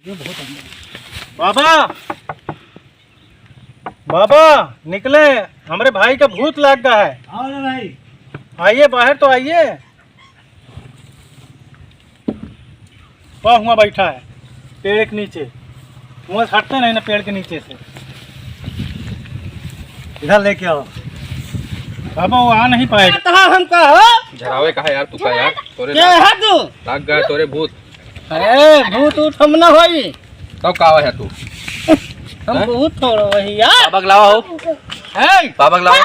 बाबा बाबा निकले, हमारे भाई का भूत लग गया है। आओ ना भाई, आइए बाहर तो आइए। वह हुआ बैठा है पेड़ के नीचे, वहाँ हटते नहीं ना पेड़ के नीचे से। इधर लेके आओ। बाबा वो आ नहीं पाए। हमका हो झरावे कहा यार, तू का यार तोरे क्या है तू? लाग गया तोरे भूत। अरे भूत उत हम ना होई, तब का है तू? हम भूत थोड़ा वही यार। पाबक लावा हो, है पाबक लावा।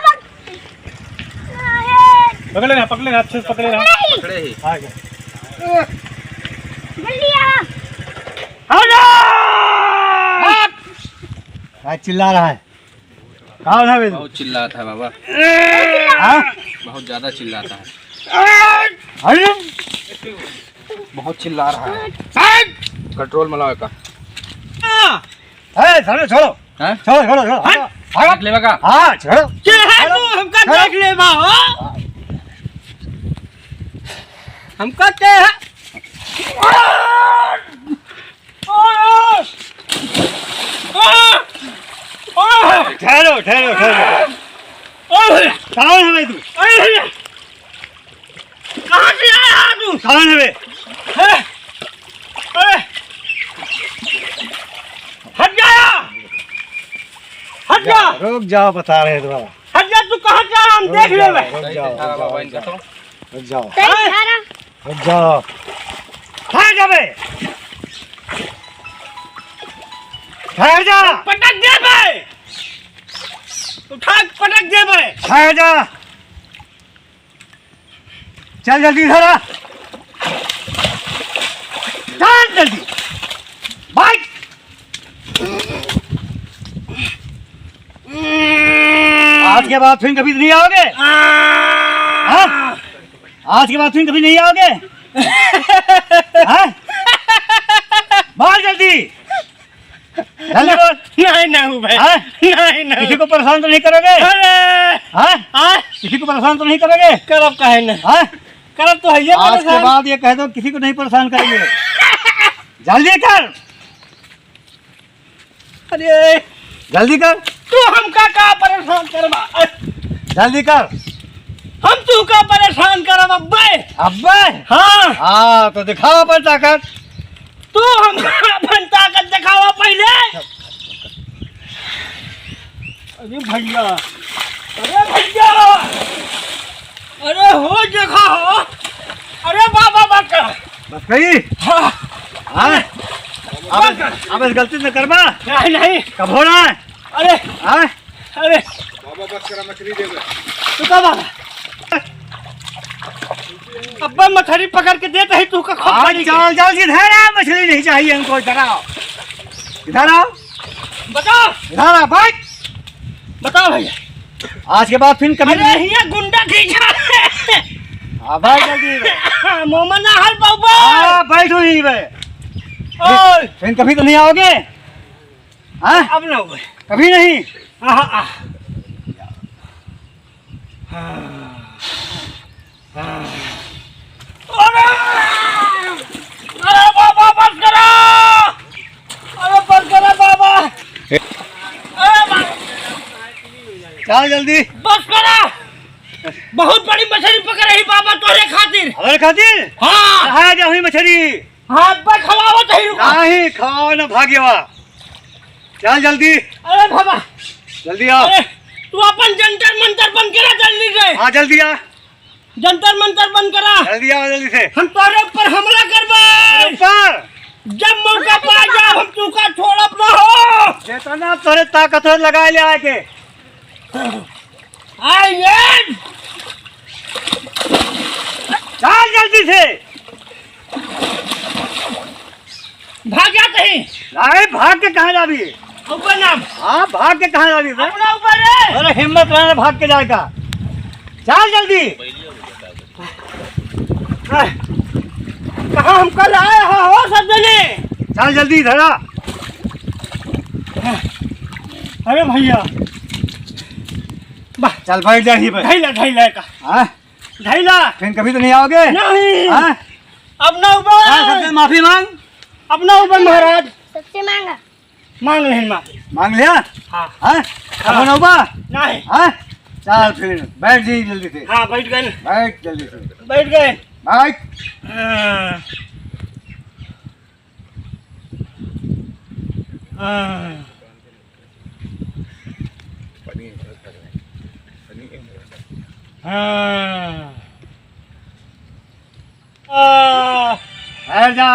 पकड़े ना, पकड़े ना, अच्छे से पकड़े ना। पकड़े ही आ गया। आज चिल्ला रहा है। कौन है बहुत चिल्लाता है बाबा, हाँ? बहुत ज्यादा चिल्लाता है, अरे बहुत चिल्ला रहा है। कंट्रोल में लाओ का। छोड़ो छोड़ो हैं? छोड़ो छोड़ो छोड़ो देख लेवा का। हाँ छोड़ो। क्या है तू? हमका देख ले बा हो, हमका क्या है? ठहरो ठहरो ठहरो। कौन है भाई तू? कहाँ से आया तू? कौन है बे? हट जा, हट जा, रुक जाओ, बता रहे हैं तुम्हारा। हट जा। तू कहाँ जा? हम देख ले बे। रुक सही जाओ से ठहरा बाबा इनका तो। रुक जाओ रुक जाओ। ठहर जा बे, ठहर जा, पटक दे बे, उठा के पटक दे बे। ठहर जा। चल जल्दी इधर आ, चल जल्दी भाग। आज के बाद फिर कभी नहीं आओगे? हाँ? आज के बाद फिर कभी नहीं आओगे? हाँ? बोल जल्दी, जल्दी बोल। नहीं नहीं भाई, हाँ? नहीं नहीं। किसी को परेशान तो नहीं करोगे? अरे हाँ? हाँ, किसी को परेशान तो नहीं करोगे? करब कहे न, हाँ? करब तो है ये आज के परेशान। बाद ये कह दो किसी को नहीं परेशान करेंगे। जल्दी कर, अरे जल्दी कर, तू हमका का परेशान करबा? जल्दी कर। हम तू का परेशान करब अब्बे? अब्बे हाँ, हाँ तो दिखाओ अपन ताकत। तू हमका अपन ताकत दिखावा पहले। अरे भैया, अरे भैया, अरे हो देखा हो। अरे बाबा बाका, बस गई। हाँ, हाँ? अब इस गलती से करबा नहीं नहीं। कब होना है? अरे हाँ? अरे बाबा बस करा, मछली दे दे। तू कब आना? अब्बा मछली पकड़ के देते ही तू का खूब आज बड़ी के। चल जल्दी इधर आ, मछली नहीं चाहिए हमको। इधर आओ, इधर आओ, बता इधर आओ, बैठ। बता भैया। आज के बाद फिर कभी अरे ये गुंडा खींचा। हाँ बैठ जल्दी। मोमन हल बाबा। हाँ बैठो ही बे। ओए फिर कभी तो नहीं आओगे? हाँ? अब ना हुए। कभी नहीं। अरे अरे बाबा बस करो, अरे बस करो बाबा। अरे चल जल्दी। बस करो, बहुत बड़ी मछली पकड़ रही बाबा तोरे खातिर। हमारे खातिर हाँ कहाँ जा हुई मछली? हाँ अब्बा खवाओ तो ही रुका। नहीं खाओ ना भाग्यवा। चल जल्दी, अरे बाबा, जल्दी आओ। अरे तू अपन जंतर मंतर बंद करा जल्दी से। हाँ जल्दी आ, जंतर मंतर बंद करा, जल्दी आओ जल्दी से। हम तोरे ऊपर हमला करबे। ऊपर जब मौका पा जा हम तू का छोड़ब ना हो। जितना तोरे ताकत हो लगा ले आके। आइए चल जल्दी से। भाग जा कहीं। नहीं भाग के कहाँ जाबी? ऊपर नाम हाँ भाग के कहाँ जाबी? अपना ऊपर है। अरे हिम्मत रहने भाग के जाएगा। चल जल्दी। कहाँ हम कल आए हो सब जने? चल जल्दी इधर आ। अरे भैया चल बैठ जा यहीं पे। ढैला ढैला का हाँ? ढैला फिर कभी तो नहीं आओगे? नहीं। हाँ? अब ना ऊपर, सबसे माफी मांग। अब ना ऊपर महाराज। से मांगा मांग लें माँ। मांग लिया? हाँ हाँ? अब बनोबा? नहीं। हाँ? चल फिर बैठ जी जल्दी से। हाँ बैठ गए। बैठ जल्दी से। बैठ गए। बैठ। हाँ। हाँ। हाँ। बैठ जा।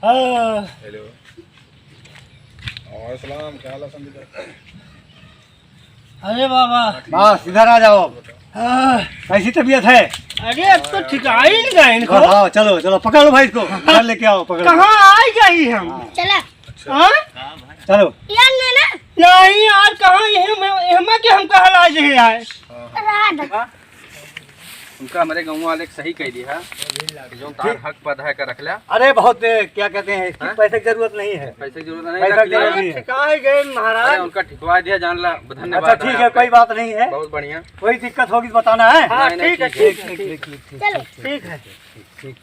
हाँ। हेलो और सलाम, क्या हाल है संदीप? अरे बाबा। बस इधर आ जाओ। हाँ। कैसी तबीयत है? अरे अब तो ठिका ही नहीं गए इनको। बस आओ, चलो चलो पकड़ लो भाई इसको, घर लेके आओ, पकड़ लो। कहाँ आ गई हम? चला हाँ? चलो। यार ना नहीं यार कहाँ यहाँ के हम कहाँ लाज है आए। रात उनका हमारे गाँव वाले सही कह दिया है जो तार हक पद है का रख लिया। अरे बहुत क्या कहते हैं, इसकी पैसे की जरूरत नहीं है। पैसे की जरूरत नहीं, पैसा रख लिया। की जरूरत ठिका ही गए अरे महाराज। उनका ठिकवा दिया, जान ला, धन्यवाद। अच्छा ठीक है, कोई बात नहीं है, बहुत बढ़िया। कोई दिक्कत होगी तो बताना है। हाँ नहीं, नहीं, ठीक है ठीक है, ठीक है ठीक चलो ठीक है। ठीक।